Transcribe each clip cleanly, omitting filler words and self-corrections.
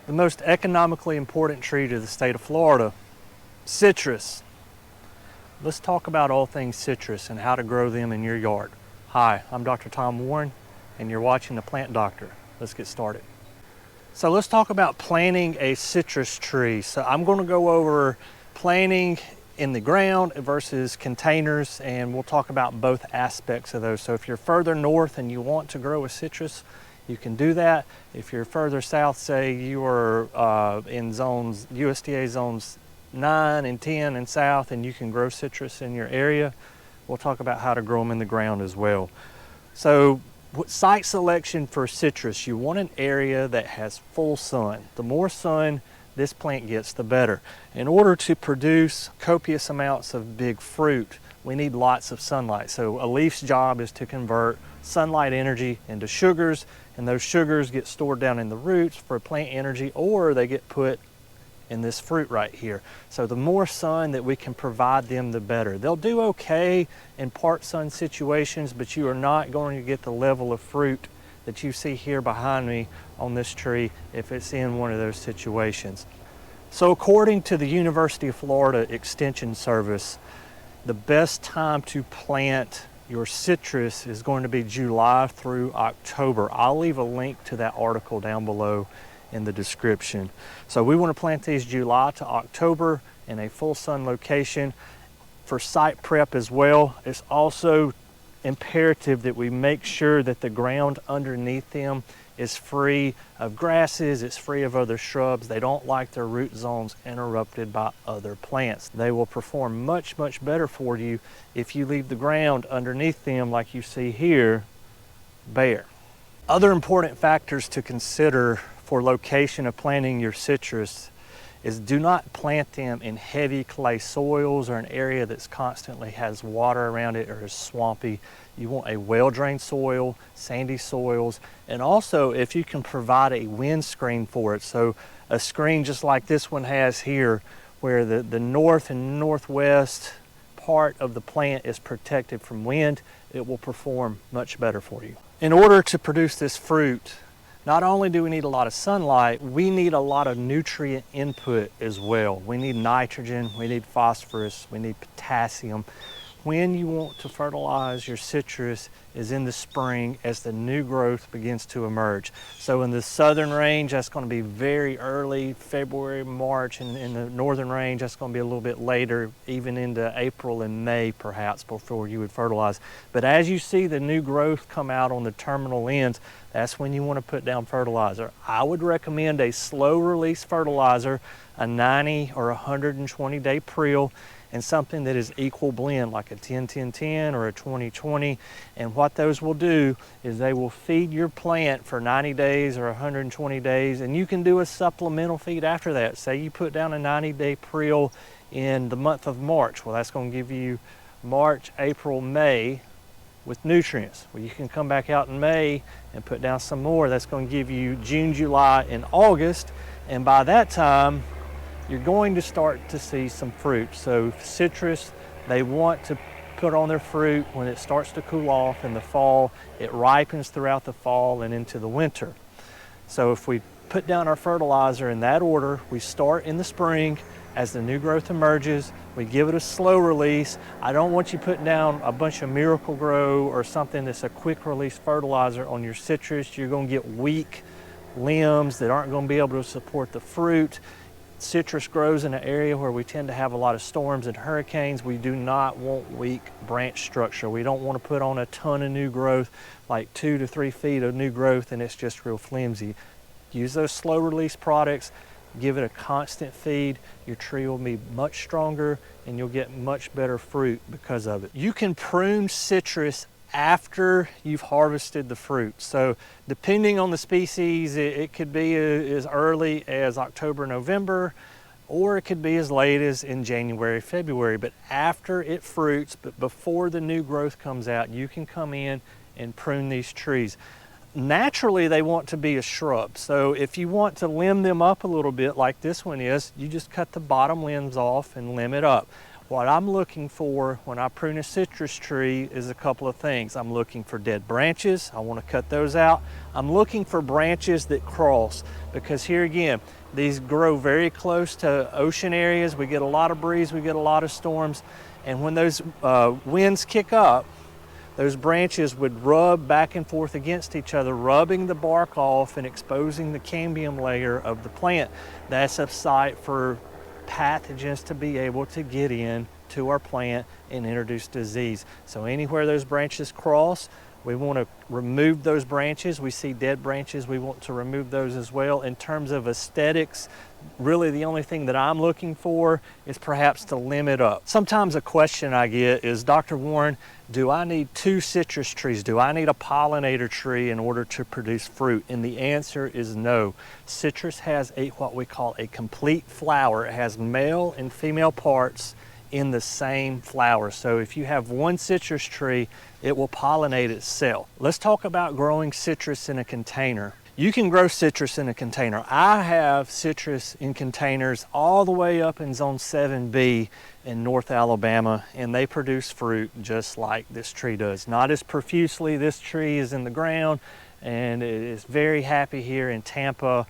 The most economically important tree to the state of Florida, citrus. Let's talk about all things citrus and how to grow them in your yard. Hi, I'm Dr. Tom Warren, and you're watching The Plant Doctor. Let's get started. So let's talk about planting a citrus tree. So I'm going to go over planting in the ground versus containers, and we'll talk about both aspects of those. So if you're further north and you want to grow a citrus, you can do that. If you're further south, say you are in zones, USDA zones 9 and 10 and south, and you can grow citrus in your area, we'll talk about how to grow them in the ground as well. So site selection for citrus, you want an area that has full sun. The more sun this plant gets, the better. In order to produce copious amounts of big fruit, we need lots of sunlight. So a leaf's job is to convert sunlight energy into sugars, and those sugars get stored down in the roots for plant energy, or they get put in this fruit right here. So the more sun that we can provide them, the better. They'll do okay in part sun situations, but you are not going to get the level of fruit that you see here behind me on this tree if it's in one of those situations. So according to the University of Florida Extension Service, the best time to plant your citrus is going to be July through October. I'll leave a link to that article down below in the description. So we want to plant these July to October in a full sun location. For site prep as well, it's also imperative that we make sure that the ground underneath them is free of grasses, it's free of other shrubs. They don't like their root zones interrupted by other plants. They will perform much better for you if you leave the ground underneath them, like you see here, bare. Other important factors to consider for location of planting your citrus is do not plant them in heavy clay soils or an area that's constantly has water around it or is swampy. You want a well-drained soil, sandy soils, and also if you can provide a wind screen for it. So a screen just like this one has here, where the north and northwest part of the plant is protected from wind, it will perform much better for you. In order to produce this fruit, not only do we need a lot of sunlight, we need a lot of nutrient input as well. We need nitrogen, we need phosphorus, we need potassium. When you want to fertilize your citrus is in the spring as the new growth begins to emerge. So in the southern range, that's going to be very early, February, March, and in the northern range, that's going to be a little bit later, even into April and May perhaps, before you would fertilize. But as you see the new growth come out on the terminal ends, that's when you want to put down fertilizer. I would recommend a slow release fertilizer, a 90 or 120 day prill, and something that is equal blend, like a 10-10-10 or a 20-20. And what those will do is they will feed your plant for 90 days or 120 days, and you can do a supplemental feed after that. Say you put down a 90-day prill in the month of March. Well, that's going to give you March, April, May with nutrients. Well, you can come back out in May and put down some more. That's going to give you June, July, and August, and by that time, you're going to start to see some fruit. So citrus, they want to put on their fruit when it starts to cool off in the fall. It ripens throughout the fall and into the winter. So if we put down our fertilizer in that order, we start in the spring. As the new growth emerges, we give it a slow release. I don't want you putting down a bunch of Miracle Grow or something that's a quick release fertilizer on your citrus. You're going to get weak limbs that aren't going to be able to support the fruit. Citrus grows in an area where we tend to have a lot of storms and hurricanes. We do not want weak branch structure. We don't want to put on a ton of new growth, like 2 to 3 feet of new growth, and it's just real flimsy. Use those slow release products, give it a constant feed. Your tree will be much stronger and you'll get much better fruit because of it. You can prune citrus after you've harvested the fruit. So depending on the species, it could be as early as October, November, or it could be as late as in January, February. But after it fruits, but before the new growth comes out, you can come in and prune these trees. Naturally, they want to be a shrub. So if you want to limb them up a little bit like this one is, you just cut the bottom limbs off and limb it up. What I'm looking for when I prune a citrus tree is a couple of things. I'm looking for dead branches. I want to cut those out. I'm looking for branches that cross, because here again, these grow very close to ocean areas. We get a lot of breeze, we get a lot of storms, and when those winds kick up, those branches would rub back and forth against each other, rubbing the bark off and exposing the cambium layer of the plant. That's a site for pathogens to be able to get in to our plant and introduce disease. So anywhere those branches cross, we want to remove those branches. We see dead branches, we want to remove those as well. In terms of aesthetics, really the only thing that I'm looking for is perhaps to limit up. Sometimes a question I get is, Dr. Warren, do I need 2 citrus trees? Do I need a pollinator tree in order to produce fruit? And the answer is no. Citrus has what we call a complete flower. It has male and female parts in the same flower. So if you have one citrus tree, it will pollinate itself. Let's talk about growing citrus in a container. You can grow citrus in a container. I have citrus in containers all the way up in zone 7B in North Alabama, and they produce fruit just like this tree does. Not as profusely. This tree is in the ground, and it is very happy here in Tampa,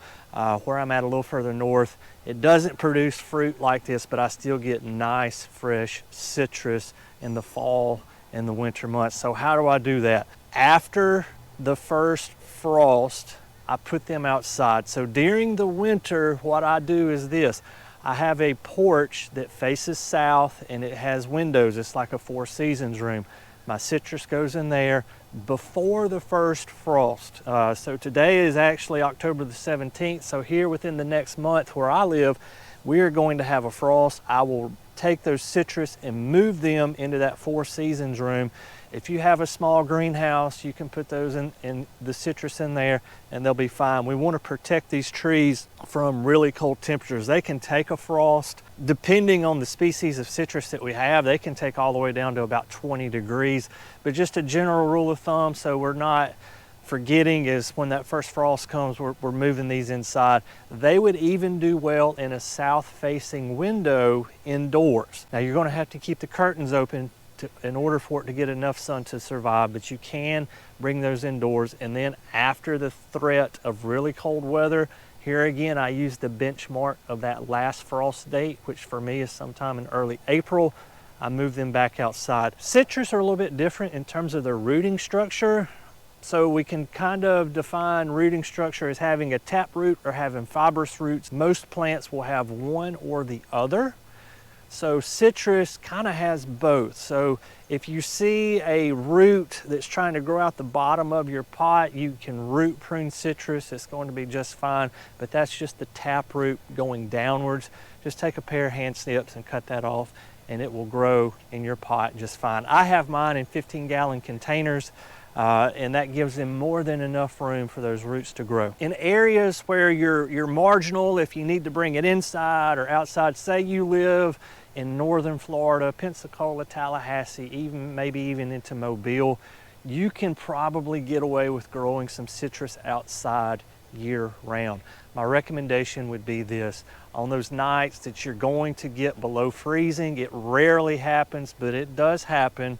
where I'm at a little further north. It doesn't produce fruit like this, but I still get nice, fresh citrus in the fall and the winter months. So how do I do that? After the first frost, I put them outside. So during the winter, what I do is this. I have a porch that faces south and it has windows. It's like a Four Seasons room. My citrus goes in there before the first frost. So today is actually October the 17th. So here within the next month where I live, we are going to have a frost. I will take those citrus and move them into that Four Seasons room. If you have a small greenhouse, you can put those in the citrus in there and they'll be fine. We want to protect these trees from really cold temperatures. They can take a frost. Depending on the species of citrus that we have, they can take all the way down to about 20 degrees. But just a general rule of thumb, so we're not forgetting, is when that first frost comes, we're moving these inside. They would even do well in a south-facing window indoors. Now you're going to have to keep the curtains open in order for it to get enough sun to survive, but you can bring those indoors. And then after the threat of really cold weather, here again I use the benchmark of that last frost date, which for me is sometime in early April. I move them back outside. Citrus are a little bit different in terms of their rooting structure. So we can kind of define rooting structure as having a taproot or having fibrous roots. Most plants will have one or the other. So citrus kind of has both. So if you see a root that's trying to grow out the bottom of your pot, you can root prune citrus. It's going to be just fine, but that's just the taproot going downwards. Just take a pair of hand snips and cut that off and it will grow in your pot just fine. I have mine in 15-gallon containers. And that gives them more than enough room for those roots to grow. In areas where you're marginal, if you need to bring it inside or outside, say you live in northern Florida, Pensacola, Tallahassee, maybe even into Mobile, you can probably get away with growing some citrus outside year-round. My recommendation would be this: on those nights that you're going to get below freezing, it rarely happens, but it does happen,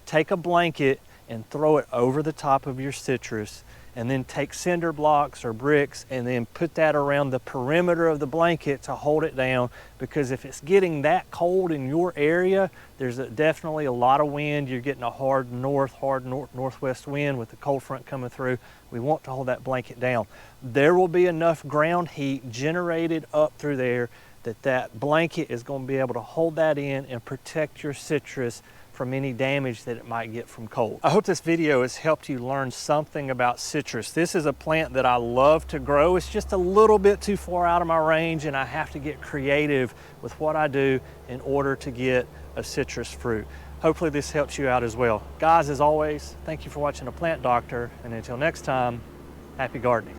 take a blanket and throw it over the top of your citrus, and then take cinder blocks or bricks and then put that around the perimeter of the blanket to hold it down. Because if it's getting that cold in your area, there's definitely a lot of wind. You're getting a hard northwest wind with the cold front coming through. We want to hold that blanket down. There will be enough ground heat generated up through there that blanket is going to be able to hold that in and protect your citrus from any damage that it might get from cold. I hope this video has helped you learn something about citrus. This is a plant that I love to grow. It's just a little bit too far out of my range, and I have to get creative with what I do in order to get a citrus fruit. Hopefully this helps you out as well. Guys, as always, thank you for watching The Plant Doctor, and until next time, happy gardening.